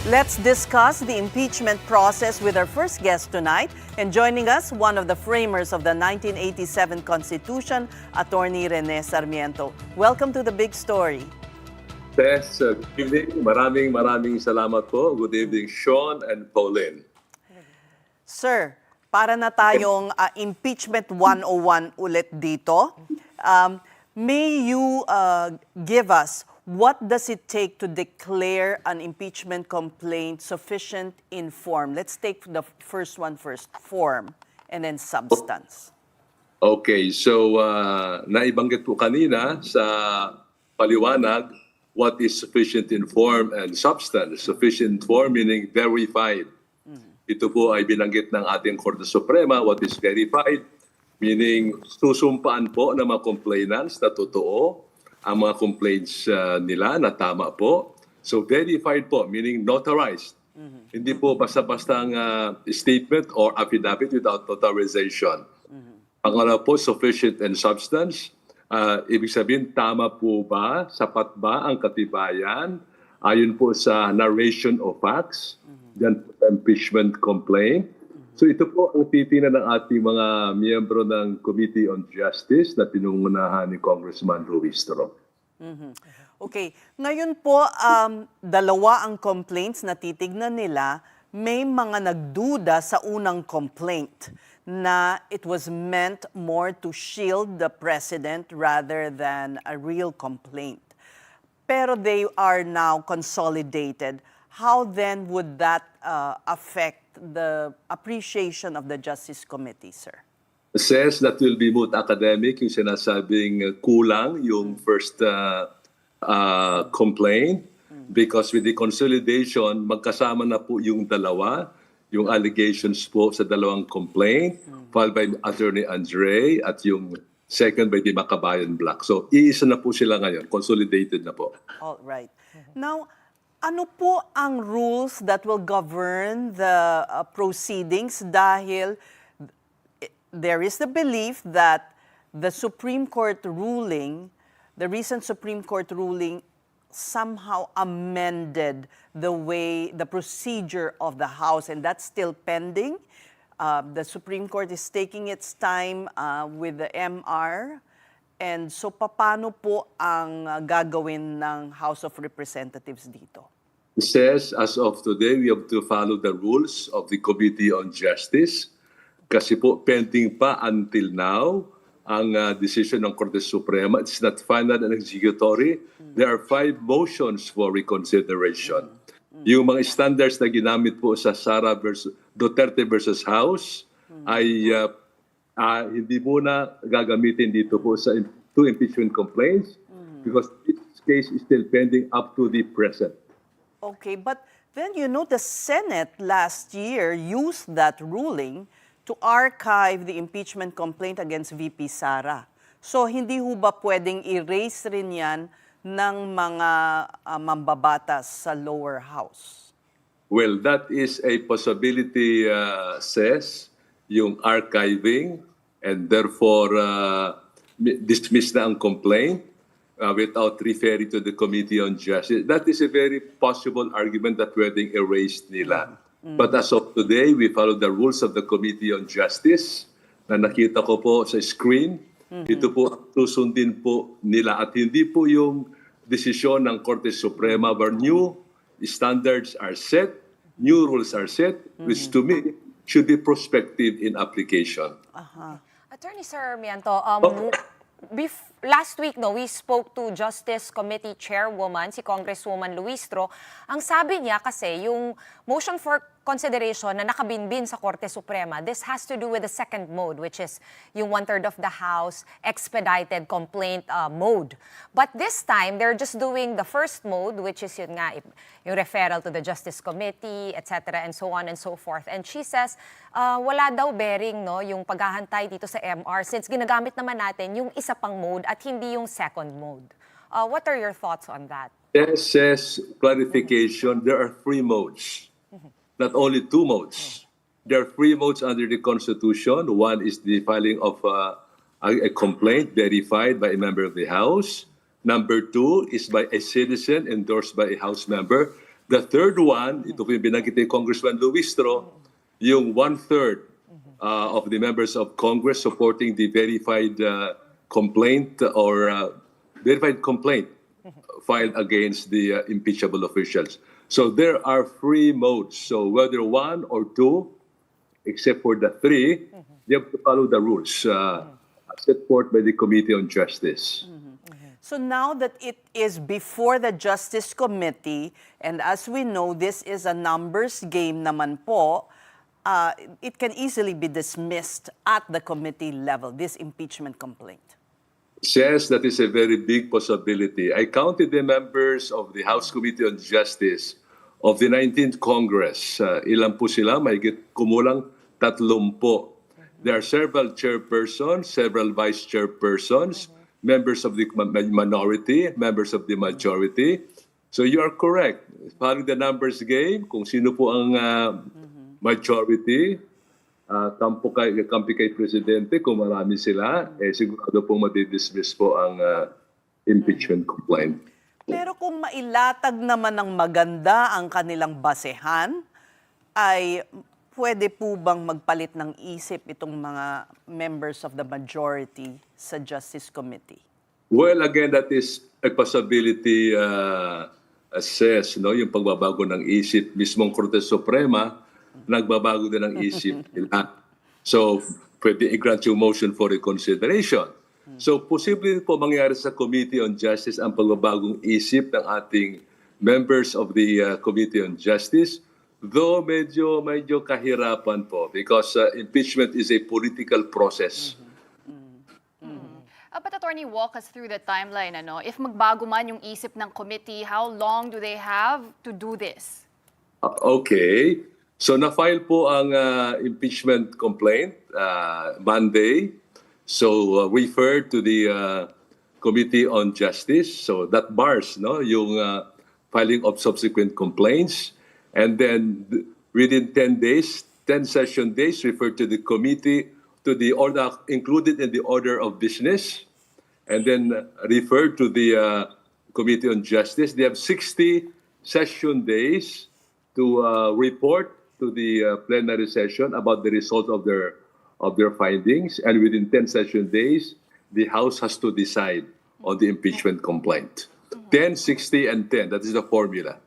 Let's discuss the impeachment process with our first guest tonight. And joining us, one of the framers of the 1987 Constitution, Attorney Rene Sarmiento. Welcome to The Big Story. Yes, good evening. Maraming salamat po. Good evening, Sean and Pauline. Sir, para na tayong impeachment 101 ulit dito. May you give us what does it take to declare an impeachment complaint sufficient in form? Let's take the first one first, form, and then substance. Okay, so naibanggit po kanina sa paliwanag what is sufficient in form and substance. Sufficient in form meaning verified. Ito po ay binanggit ng ating Korte Suprema, what is verified, meaning susumpaan po ng mga complainants na totoo ang mga complaints nila na tama po. So verified po, meaning notarized. Hindi po basta-bastang statement or affidavit without notarization. Pangalawa po, sufficient in substance. Ibig sabihin, tama po ba, sapat ba ang katibayan ayon po sa narration of facts, yan po sa impeachment complaint. So ito po ang titingnan ng ating mga miyembro ng Committee on Justice na pinungunahan ni Congressman Luistro. Okay, ngayon po, dalawa ang complaints na titignan nila. May mga nagduda sa unang complaint na it was meant more to shield the president rather than a real complaint. Pero they are now consolidated. How then would that affect the appreciation of the Justice Committee, sir? Says that will be moot academic, yung sinasabing kulang yung first complaint because with the consolidation, magkasama na po yung dalawa, yung allegations po sa dalawang complaint filed by Attorney Andre at yung second by the Makabayan Black. So, iisa na po sila ngayon, consolidated na po. All right. Now, ano po ang rules that will govern the proceedings dahil there is the belief that the Supreme Court ruling, the recent Supreme Court ruling somehow amended the way, the procedure of the House, and that's still pending. The Supreme Court is taking its time with the MR. And so, paano po ang gagawin ng House of Representatives dito? It says, as of today, we have to follow the rules of the Committee on Justice. Kasi po, pending pa until now ang decision ng Korte Suprema. It's not final and executory. There are 5 motions for reconsideration. Yung mga standards na ginamit po sa Duterte versus House ay hindi muna gagamitin dito po sa 2 impeachment complaints because this case is still pending up to the present. Okay, but then the Senate last year used that ruling to archive the impeachment complaint against VP Sara. So hindi ho ba pwedeng erase rin yan ng mga mambabatas sa lower house? Well, that is a possibility, says, yung archiving and therefore dismiss na ang complaint without referring to the Committee on Justice. That is a very possible argument that pwedeng erased nila. But as of today, we follow the rules of the Committee on Justice na nakita ko po sa screen. Ito po susundin po nila at hindi po yung desisyon ng Korte Suprema where new standards are set, new rules are set, which to me should be prospective in application. Attorney Sarmiento, last week, we spoke to Justice Committee Chairwoman, si Congresswoman Luistro. Ang sabi niya kasi, yung motion for consideration na nakabinbin sa Korte Suprema, this has to do with the second mode, which is yung 1/3 of the House expedited complaint mode. But this time, they're just doing the first mode, which is yun nga, yung referral to the Justice Committee, etc., and so on and so forth. And she says, wala daw bearing yung paghahantay dito sa MR since ginagamit naman natin yung isa pang mode at hindi yung second mode. What are your thoughts on that? Yes, says clarification, there are 3 modes. Not only 2 modes. There are 3 modes under the Constitution. One is the filing of a complaint verified by a member of the House. Number 2 is by a citizen endorsed by a House member. The third one, ito po yung binanggit ni Congressman Luistro, yung 1/3 of the members of Congress supporting the verified complaint or verified complaint filed against the impeachable officials. So there are three modes. So whether one or two, except for the three, you have to follow the rules set forth by the Committee on Justice. So now that it is before the Justice Committee, and as we know, this is a numbers game naman po, it can easily be dismissed at the committee level, this impeachment complaint. Yes, that is a very big possibility. I counted the members of the House Committee on Justice of the 19th Congress. Ilan po sila? Mahigit kumulang 30. There are several chairpersons, several vice chairpersons, members of the minority, members of the majority. So you are correct. Following the numbers game, kung sino po ang majority, kampi kay Presidente, kung marami sila, sigurado pong madidismiss po ang impeachment complaint. Pero kung mailatag naman ng maganda ang kanilang basehan, ay pwede po bang magpalit ng isip itong mga members of the majority sa Justice Committee? Well, again, that is a possibility assess, no? Yung pagbabago ng isip. Mismong Korte Suprema, nagbabago din ng isip nila. So, pwede i-grant yung motion for reconsideration. So, posible po mangyari sa Committee on Justice ang pagbabagong isip ng ating members of the Committee on Justice. Though medyo kahirapan po because impeachment is a political process. But Attorney, walk us through the timeline. Ano? If magbago man yung isip ng committee, how long do they have to do this? Okay. So na-file po ang impeachment complaint Monday. So refer to the Committee on Justice. So that bars yung filing of subsequent complaints. And then within 10 days, 10 session days, refer to the committee, to the order included in the order of business, and then refer to the Committee on Justice. They have 60 session days to report to the plenary session about the result of their findings, and within 10 session days, the House has to decide on the impeachment complaint. 10, 60, and 10. That is the formula.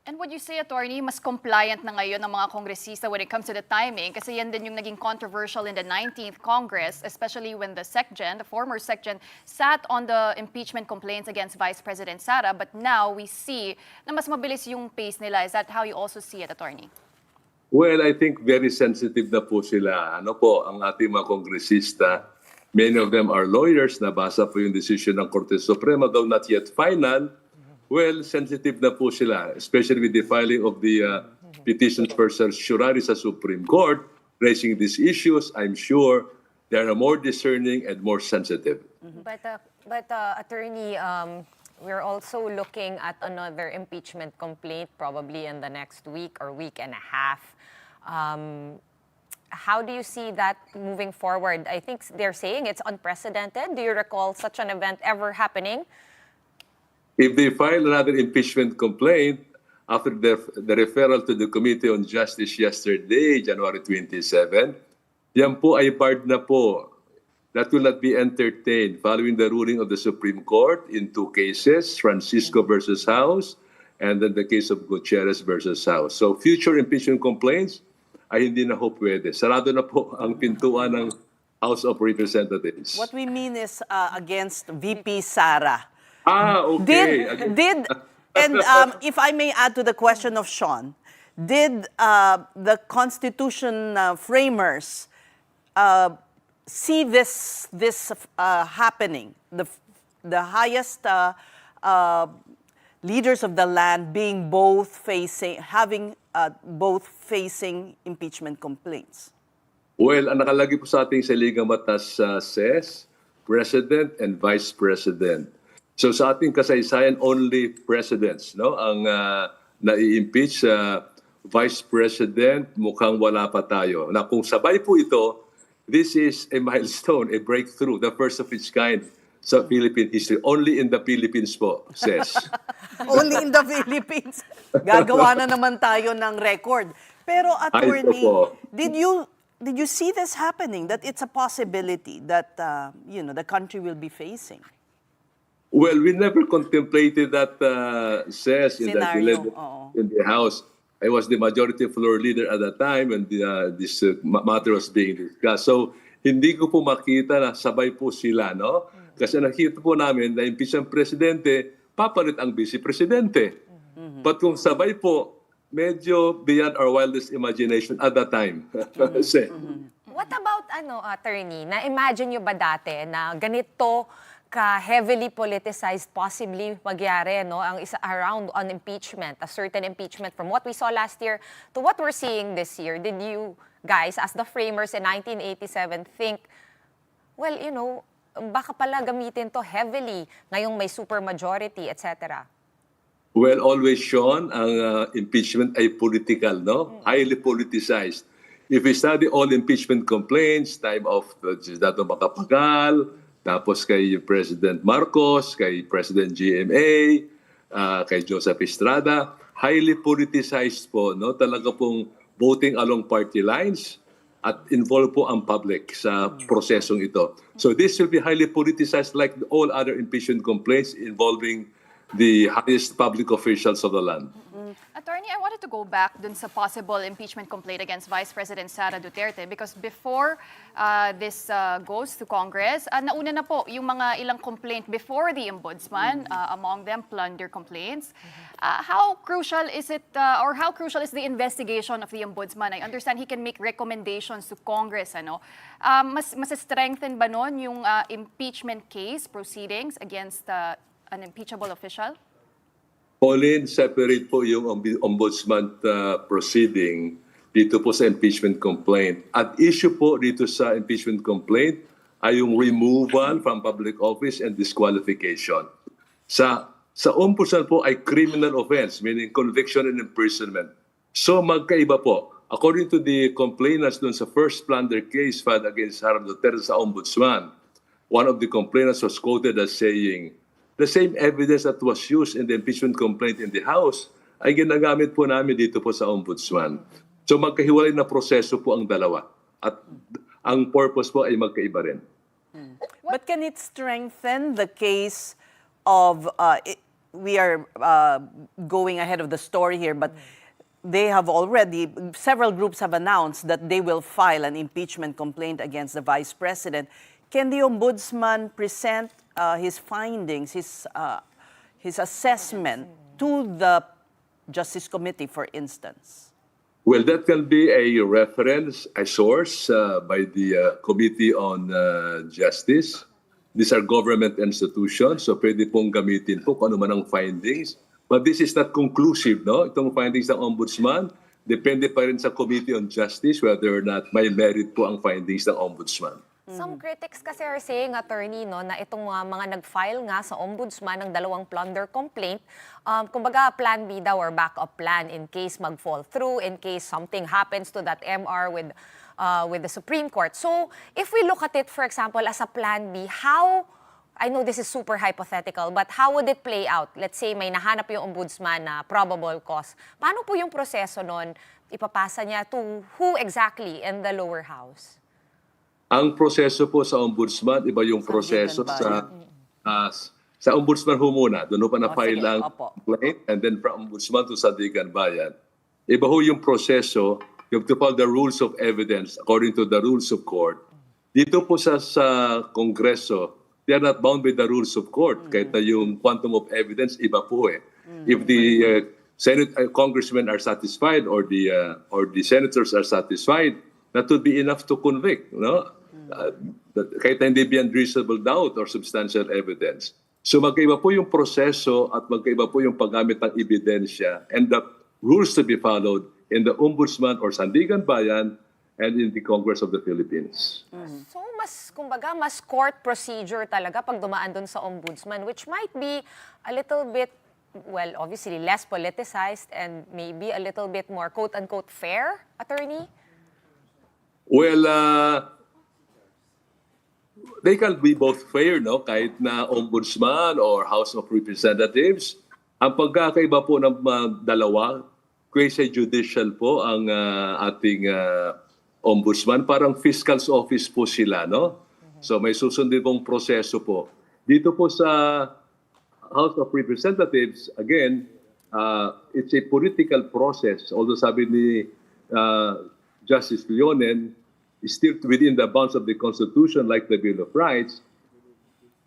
And would you say, Attorney, mas compliant na ngayon ng mga kongresista when it comes to the timing? Kasi yan din yung naging controversial in the 19th Congress, especially when the SecGen, the former SecGen, sat on the impeachment complaints against Vice President Sara. But now we see na mas mabilis yung pace nila. Is that how you also see it, Attorney? Well, I think very sensitive na po sila. Ano po, ang ating mga kongresista, many of them are lawyers, nabasa po yung decision ng Korte Suprema, though not yet final. Well, sensitive na po sila, especially with the filing of the petitions for certiorari sa Supreme Court, raising these issues. I'm sure they are more discerning and more sensitive. But Attorney, we're also looking at another impeachment complaint probably in the next week or week and a half. How do you see that moving forward? I think they're saying it's unprecedented. Do you recall such an event ever happening? If they file another impeachment complaint after the referral to the Committee on Justice yesterday, January 27, yan po ay barred na po. That will not be entertained following the ruling of the Supreme Court in two cases, Francisco versus House, and then the case of Gutierrez versus House. So future impeachment complaints ay hindi na po pwede. Sarado na po ang pintuan ng House of Representatives. What we mean is against VP Sara. Okay. And if I may add to the question of Sean, did the Constitution framers see this happening? The highest leaders of the land being both facing impeachment complaints. Well, ang nakalagay po sa ating saligang batas says President and Vice President. So sa ating kasaysayan, only presidents ang nai-impeach. Vice President, mukhang wala pa tayo. Na kung sabay po ito, this is a milestone, a breakthrough, the first of its kind sa Philippine history. Only in the Philippines po, says. Only in the Philippines. Gagawa na naman tayo ng record. Pero attorney, po. did you see this happening? That it's a possibility that the country will be facing? Well, we never contemplated that, says in Scenario, in the House. I was the majority floor leader at that time when this matter was being discussed. So, hindi ko po makita na sabay po sila, no? Kasi nakita po namin na impeach ang presidente, papalit ang vice-presidente. But kung sabay po, medyo beyond our wildest imagination at that time. Kasi, What about attorney? Na-imagine nyo ba dati na ganito ka-heavily politicized possibly magyari, no? Ang isa around on impeachment, a certain impeachment from what we saw last year to what we're seeing this year. Did you guys, as the framers in 1987, think, well, baka pala gamitin to heavily ngayong may supermajority, etc.? well, always shown, ang impeachment ay political, no? Highly politicized. If we study all impeachment complaints, time of Dato Macapagal, tapos kay President Marcos, kay President GMA, kay Joseph Estrada, highly politicized po, no? Talaga pong voting along party lines at involved po ang public sa prosesong ito. So this will be highly politicized like all other impeachment complaints involving the highest public officials of the land. Attorney, I wanted to go back dun sa possible impeachment complaint against Vice President Sara Duterte because before this goes to Congress, nauna na po yung mga ilang complaint before the Ombudsman, among them plunder complaints. How crucial is it, or how crucial is the investigation of the Ombudsman? I understand he can make recommendations to Congress. Mas strengthen ba nun yung impeachment case proceedings against an impeachable official? Pauline, separate po yung ombudsman proceeding dito po sa impeachment complaint. At issue po dito sa impeachment complaint ay yung removal from public office and disqualification. Sa ombudsman po ay criminal offense, meaning conviction and imprisonment. So magkaiba po. According to the complainants dun sa first plunder case filed against Sara Duterte sa ombudsman, one of the complainants was quoted as saying, the same evidence that was used in the impeachment complaint in the House ay ginagamit po namin dito po sa Ombudsman. So magkahiwalay na proseso po ang dalawa. At ang purpose po ay magkaiba rin. But can it strengthen the case of, we are going ahead of the story here, but they have already, several groups have announced that they will file an impeachment complaint against the Vice President. Can the Ombudsman present his findings, his assessment to the Justice Committee, for instance? Well, that can be a reference, a source by the Committee on Justice. These are government institutions, so pwede pong gamitin po kung ano man ang findings. But this is not conclusive, no? Itong findings ng Ombudsman, depende pa rin sa Committee on Justice whether or not may merit po ang findings ng Ombudsman. Some critics kasi are saying, attorney, no, na itong mga nag-file nga sa ombudsman ng dalawang plunder complaint, kumbaga plan B daw or backup plan in case mag-fall through, in case something happens to that MR with the Supreme Court. So, if we look at it, for example, as a plan B, how, I know this is super hypothetical, but how would it play out? Let's say may nahanap yung ombudsman na probable cause. Paano po yung proseso nun? Ipapasa niya to who exactly in the lower house? Ang proseso po sa ombudsman, iba yung proseso sa ombudsman ho muna. Doon pa na-file sige, ang opo. complaint and then from ombudsman to Sandigan Bayan. Iba ho yung proseso, you have to follow the rules of evidence according to the rules of court. Dito po sa Kongreso, they are not bound by the rules of court. Kahit na yung quantum of evidence, iba po eh. If the congressmen are satisfied or the senators are satisfied, that would be enough to convict, no? Kahit na hindi beyond reasonable doubt or substantial evidence. So magkaiba po yung proseso at magkaiba po yung paggamit ng ebidensya and the rules to be followed in the Ombudsman or Sandigan Bayan and in the Congress of the Philippines. So, kumbaga, mas court procedure talaga pag dumaan dun sa ombudsman, which might be a little bit, well, obviously less politicized and maybe a little bit more quote-unquote fair, attorney? Well, they can be both fair, no? Kahit na ombudsman or House of Representatives. Ang pagkakaiba po ng dalawa, quasi-judicial po ang ating ombudsman. Parang fiscal's office po sila, no? So may susundin pong proseso po. Dito po sa House of Representatives, again, it's a political process. Although sabi ni Justice Leonen, still within the bounds of the Constitution like the Bill of Rights,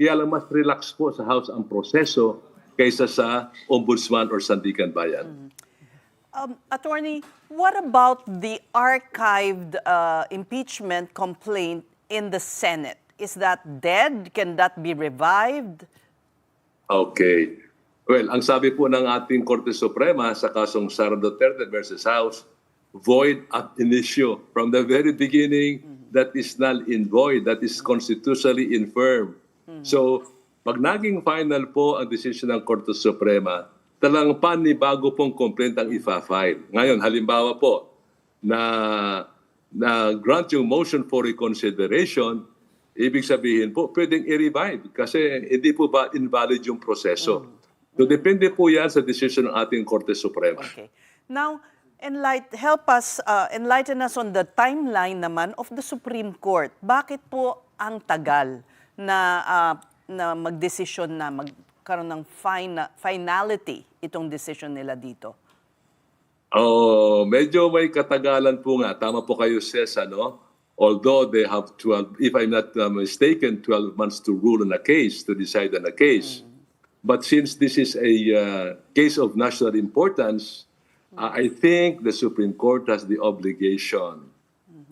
kaya lang mas relax po sa House ang proseso kaysa sa Ombudsman or Sandigan Bayan. Attorney, what about the archived impeachment complaint in the Senate? Is that dead? Can that be revived? Okay. Well, ang sabi po ng ating Korte Suprema sa kasong Sara Duterte versus House, void ab initio. From the very beginning, that is null and void. That is constitutionally infirm. So, pag naging final po ang decision ng Korte Suprema, talagang panibago pong complaint ang ifa-file. Ngayon, halimbawa po, na grant yung motion for reconsideration, ibig sabihin po, pwedeng i-revive kasi hindi po ba invalid yung proseso. So, depende po yan sa decision ng ating Korte Suprema. Okay. Now, enlighten us on the timeline naman of the Supreme Court. Bakit po ang tagal na magdesisyon na magkaroon ng finality itong decision nila dito? Medyo may katagalan po nga. Tama po kayo, Ses, ano? Although they have 12, if I'm not mistaken, 12 months to rule on a case, to decide on a case. But since this is a case of national importance, I think the Supreme Court has the obligation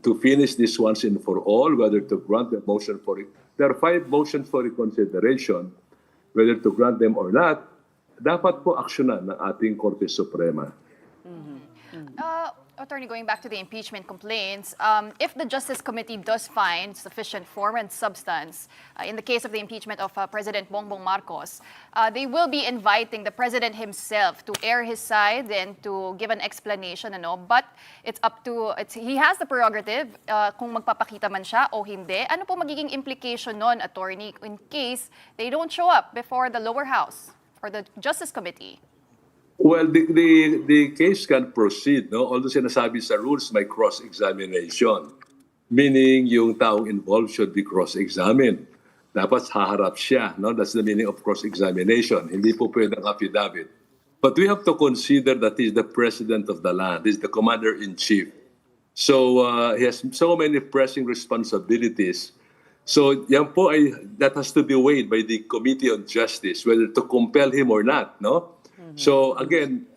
to finish this once and for all, whether to grant the motion for it. There are 5 motions for reconsideration, whether to grant them or not, dapat po aksyonan ng ating Korte Suprema. Attorney, going back to the impeachment complaints, if the Justice Committee does find sufficient form and substance, in the case of the impeachment of President Bongbong Marcos, they will be inviting the President himself to air his side and to give an explanation. But it's up to, he has the prerogative kung magpapakita man siya o hindi. Ano po magiging implication nun, Attorney, in case they don't show up before the lower house or the Justice Committee? Well, the case can proceed, no? Although sinasabi sa rules may cross-examination. Meaning yung taong involved should be cross-examined. Dapat haharap siya, no? That's the meaning of cross-examination. Hindi po pwedeng affidavit. But we have to consider that he's the president of the land. He's the commander-in-chief. So he has so many pressing responsibilities. So yan po that has to be weighed by the Committee on Justice, whether to compel him or not, no? So again,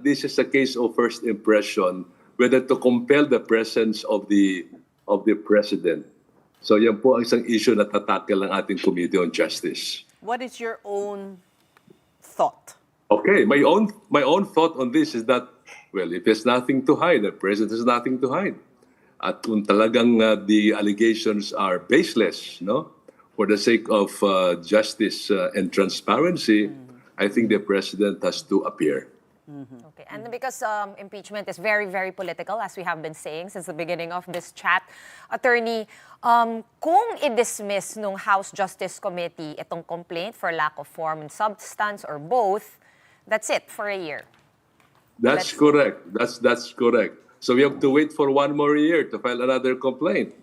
this is a case of first impression, whether to compel the presence of the president. So yan po ang isang issue na tatakil ng ating Committee on Justice. What is your own thought? Okay, my own thought on this is that, well, if there's nothing to hide, the president has nothing to hide. At kung talagang the allegations are baseless, no, for the sake of justice and transparency, I think the president has to appear. Okay, and because impeachment is very, very political, as we have been saying since the beginning of this chat, Attorney, kung i-dismiss nung House Justice Committee itong complaint for lack of form and substance or both, that's it for a year. That's correct. That's correct. So we have to wait for 1 more year to file another complaint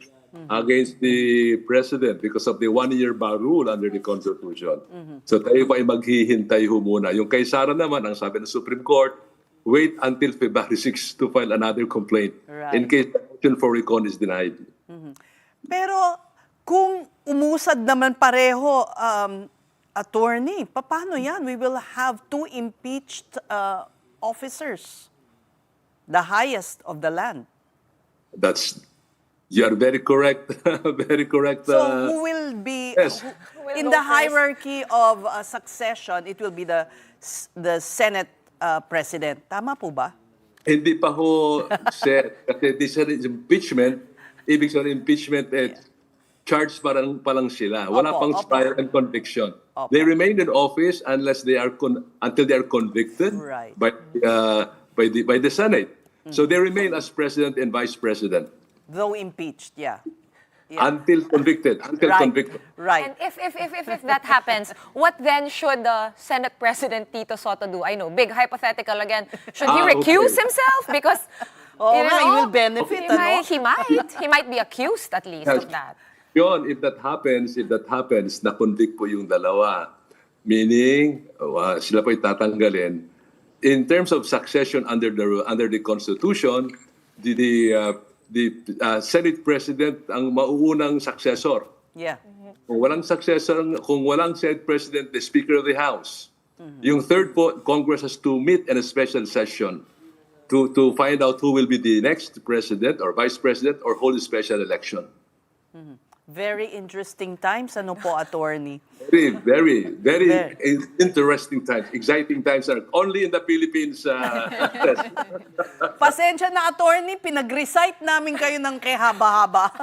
against the president because of the 1-year bar rule under the Constitution. So tayo pa ay maghihintay ho muna. Yung kay Sara naman, ang sabi ng Supreme Court, wait until February 6 to file another complaint in case the motion for recon is denied. Pero kung umusad naman pareho, attorney, paano yan? We will have 2 impeached officers, the highest of the land. You are very correct. Very correct. So who will be, yes. in the hierarchy of succession, it will be the Senate President. Tama po ba? Hindi pa ho set. Kasi this is impeachment. Ibig sabihin impeachment, charged pa lang sila. Wala pang trial and conviction. They remain in office unless they are until they are convicted by the Senate. So they remain as president and vice president. Though impeached, yeah. Yeah. Until convicted. Until Right. convicted. Right. And if that happens, what then should the Senate President Tito Soto do? I know, big hypothetical again. Should he recuse Okay. himself? Because Oo you nga, he know, will benefit, ano? He might be accused at least of that. Yun, if that happens, na-convict po yung dalawa. Meaning, sila po itatanggalin. In terms of succession under the Constitution, the Senate President ang mauunang successor. Yeah. Kung walang successor, kung walang Senate President, the Speaker of the House. Yung third po, Congress has to meet in a special session to find out who will be the next president or vice president or hold a special election. Very interesting times, ano po, attorney? Very, very, very Very. interesting times. Exciting times are only in the Philippines. Pasensya na, attorney, pinag-recite namin kayo ng kehaba-haba.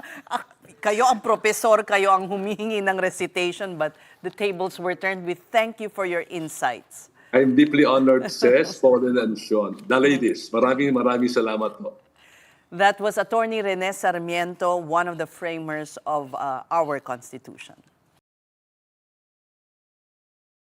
Kayo ang professor, kayo ang humihingi ng recitation, but the tables were turned. We thank you for your insights. I'm deeply honored, Ces, Pauline, and Sean. The ladies, maraming salamat po. That was Attorney Rene Sarmiento, one of the framers of our Constitution.